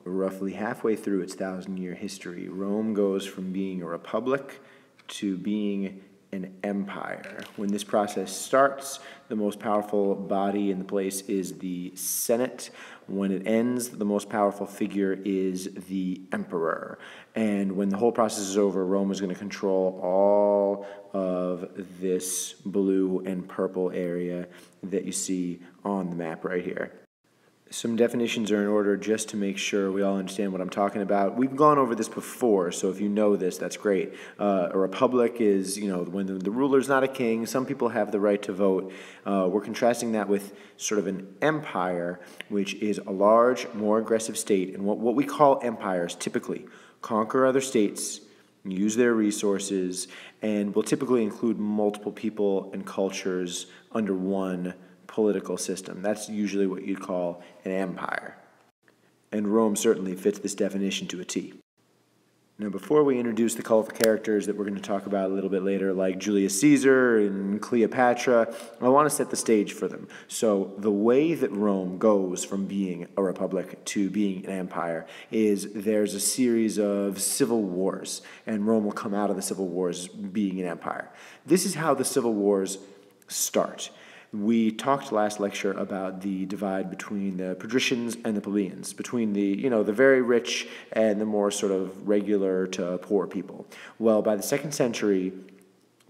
roughly halfway through its 1,000-year history, Rome goes from being a republic to being an empire. When this process starts, the most powerful body in the place is the Senate. When it ends, the most powerful figure is the emperor. And when the whole process is over, Rome is going to control all of this blue and purple area that you see on the map right here. Some definitions are in order just to make sure we all understand what I'm talking about. We've gone over this before, so if you know this, that's great. A republic is, when the ruler's not a king. Some people have the right to vote. We're contrasting that with sort of an empire, which is a large, more aggressive state. And what we call empires typically conquer other states, use their resources, and will typically include multiple people and cultures under one political system. That's usually what you'd call an empire. And Rome certainly fits this definition to a T. Now, before we introduce the colorful characters that we're going to talk about a little bit later, like Julius Caesar and Cleopatra, I want to set the stage for them. So the way that Rome goes from being a republic to being an empire is there's a series of civil wars, and Rome will come out of the civil wars being an empire. This is how the civil wars start. We talked last lecture about the divide between the patricians and the plebeians, between the very rich and the more sort of regular to poor people. Well, by the 2nd century,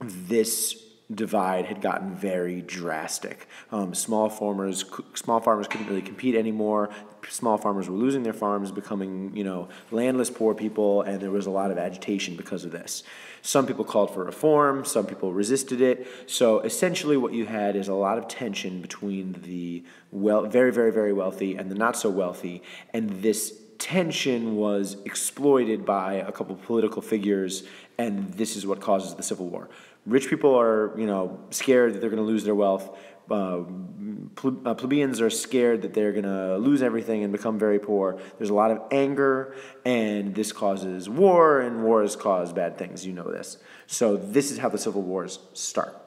this divide had gotten very drastic. Small farmers couldn't really compete anymore. Small farmers were losing their farms, becoming, landless poor people, and there was a lot of agitation because of this. Some people called for reform, some people resisted it. So essentially what you had is a lot of tension between the very, very, very wealthy and the not so wealthy, and this tension was exploited by a couple of political figures, and this is what causes the Civil War. Rich people are, scared that they're going to lose their wealth. Plebeians are scared that they're going to lose everything and become very poor. There's a lot of anger, and this causes war, and wars cause bad things. You know this. So this is how the civil wars start.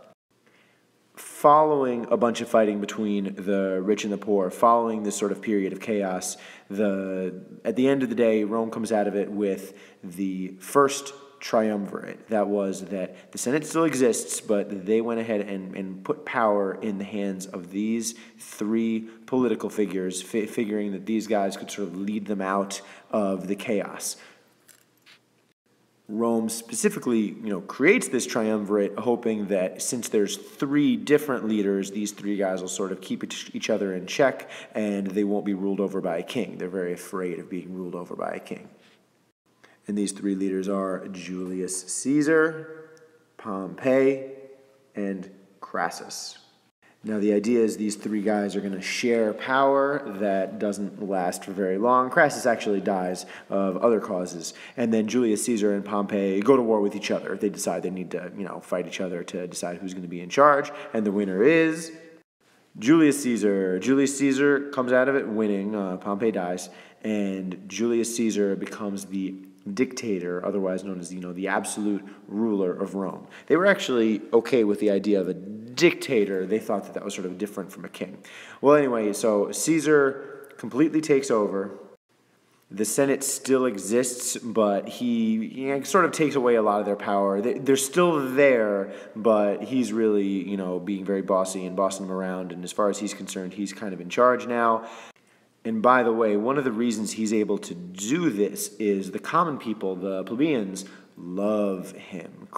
Following a bunch of fighting between the rich and the poor, following this sort of period of chaos, at the end of the day, Rome comes out of it with the first triumvirate. That was that the Senate still exists, but they went ahead and put power in the hands of these 3 political figures, figuring that these guys could sort of lead them out of the chaos. Rome specifically, creates this triumvirate, hoping that since there's 3 different leaders, these 3 guys will sort of keep each other in check, and they won't be ruled over by a king. They're very afraid of being ruled over by a king. And these 3 leaders are Julius Caesar, Pompey, and Crassus. Now, the idea is these 3 guys are going to share power that doesn't last for very long. Crassus actually dies of other causes. And then Julius Caesar and Pompey go to war with each other. They decide they need to, fight each other to decide who's going to be in charge. And the winner is Julius Caesar. Julius Caesar comes out of it winning. Pompey dies. And Julius Caesar becomes the dictator, otherwise known as, the absolute ruler of Rome. They were actually okay with the idea of a dictator. They thought that was sort of different from a king. Well, anyway, so Caesar completely takes over. The Senate still exists, but he sort of takes away a lot of their power. They're still there, but he's really, being very bossy and bossing them around. And as far as he's concerned, he's kind of in charge now. And by the way, one of the reasons he's able to do this is the common people, the plebeians, love him.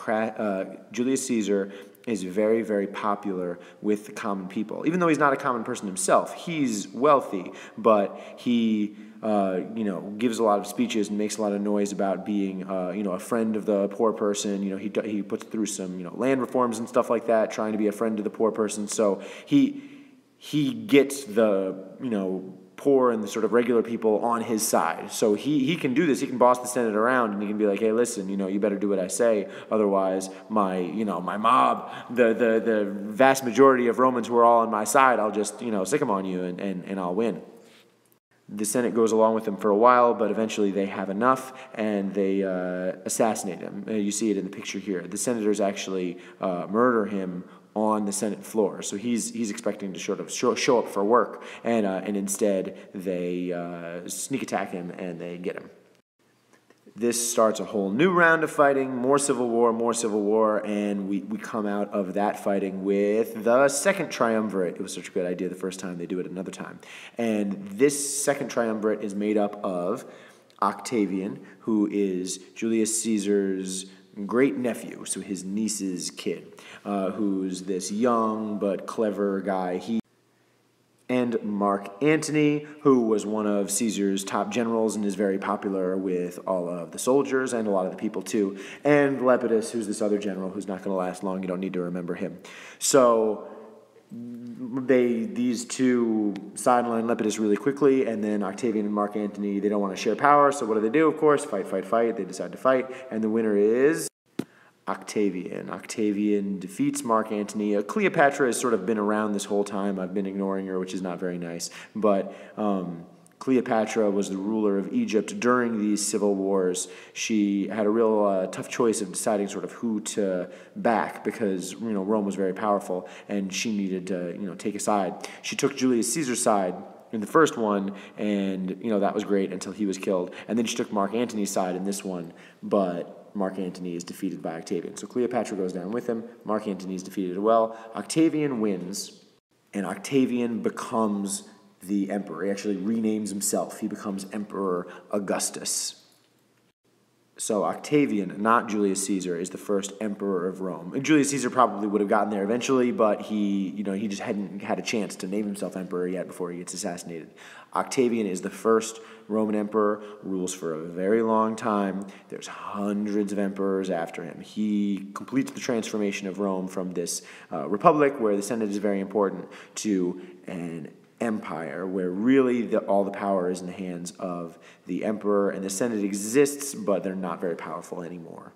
Julius Caesar is very, very popular with the common people. Even though he's not a common person himself, he's wealthy, but he gives a lot of speeches and makes a lot of noise about being, a friend of the poor person. He puts through some, land reforms and stuff like that, trying to be a friend to the poor person. So he gets the, poor and the sort of regular people on his side. So he can do this. He can boss the Senate around, and he can be like, hey, listen, you better do what I say. Otherwise, my mob, the vast majority of Romans who are all on my side, I'll just, sick them on you and I'll win. The Senate goes along with him for a while, but eventually they have enough, and they assassinate him. You see it in the picture here. The senators actually murder him on the Senate floor. So he's expecting to sort of show up for work, and instead they sneak attack him and they get him. This starts a whole new round of fighting, more civil war, and we come out of that fighting with the second triumvirate. It was such a good idea the first time, they do it another time. And this second triumvirate is made up of Octavian, who is Julius Caesar's great nephew, so his niece's kid, who's this young but clever guy. And Mark Antony, who was one of Caesar's top generals and is very popular with all of the soldiers and a lot of the people too. And Lepidus, who's this other general who's not going to last long. You don't need to remember him. So these two sideline Lepidus really quickly, and then Octavian and Mark Antony, they don't want to share power, so what do? Of course, fight. They decide to fight, and the winner is Octavian. Octavian defeats Mark Antony. Cleopatra has sort of been around this whole time. I've been ignoring her, which is not very nice. But Cleopatra was the ruler of Egypt during these civil wars. She had a real tough choice of deciding sort of who to back because Rome was very powerful and she needed to take a side. She took Julius Caesar's side in the first one, and that was great until he was killed. And then she took Mark Antony's side in this one, but Mark Antony is defeated by Octavian. So Cleopatra goes down with him. Mark Antony is defeated as well. Octavian wins, and Octavian becomes the emperor. He actually renames himself. He becomes Emperor Augustus. So Octavian, not Julius Caesar, is the first emperor of Rome. And Julius Caesar probably would have gotten there eventually, but he just hadn't had a chance to name himself emperor yet before he gets assassinated. Octavian is the first Roman emperor, rules for a very long time. There's hundreds of emperors after him. He completes the transformation of Rome from this republic, where the Senate is very important, to an empire, where really all the power is in the hands of the emperor, and the Senate exists, but they're not very powerful anymore.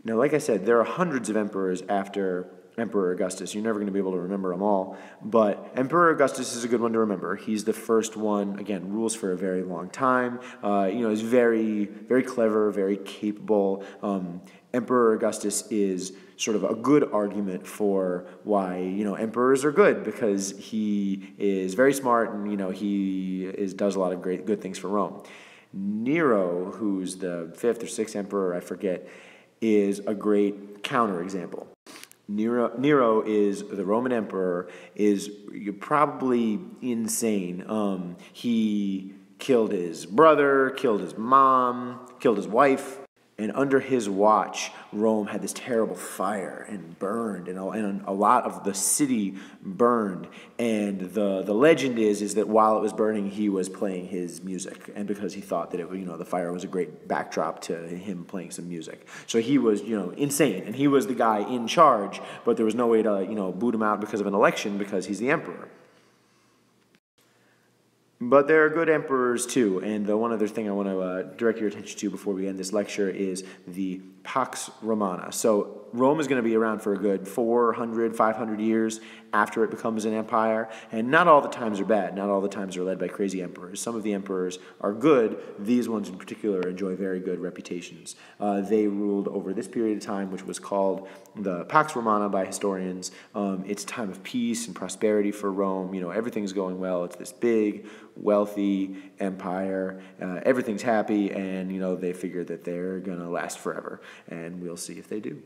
Now, like I said, there are hundreds of emperors after Emperor Augustus. You're never going to be able to remember them all, but Emperor Augustus is a good one to remember. He's the first one, again, rules for a very long time. Is very, very clever, very capable. Emperor Augustus is sort of a good argument for why, emperors are good, because he is very smart and, he does a lot of good things for Rome. Nero, who's the 5th or 6th emperor, I forget, is a great counterexample. Nero is the Roman emperor, is probably insane. He killed his brother, killed his mom, killed his wife. And under his watch, Rome had this terrible fire and burned, and a lot of the city burned. And the legend is that while it was burning, he was playing his music, and because he thought that the fire was a great backdrop to him playing some music. So he was insane, and he was the guy in charge, but there was no way to boot him out because of an election, because he's the emperor. But there are good emperors too, and the one other thing I want to direct your attention to before we end this lecture is the Pax Romana. So Rome is going to be around for a good 400, 500 years after it becomes an empire, and not all the times are bad. Not all the times are led by crazy emperors. Some of the emperors are good. These ones in particular enjoy very good reputations. They ruled over this period of time, which was called the Pax Romana by historians. It's a time of peace and prosperity for Rome. Everything's going well. It's this big, wealthy empire. Everything's happy, and they figure that they're going to last forever, and we'll see if they do.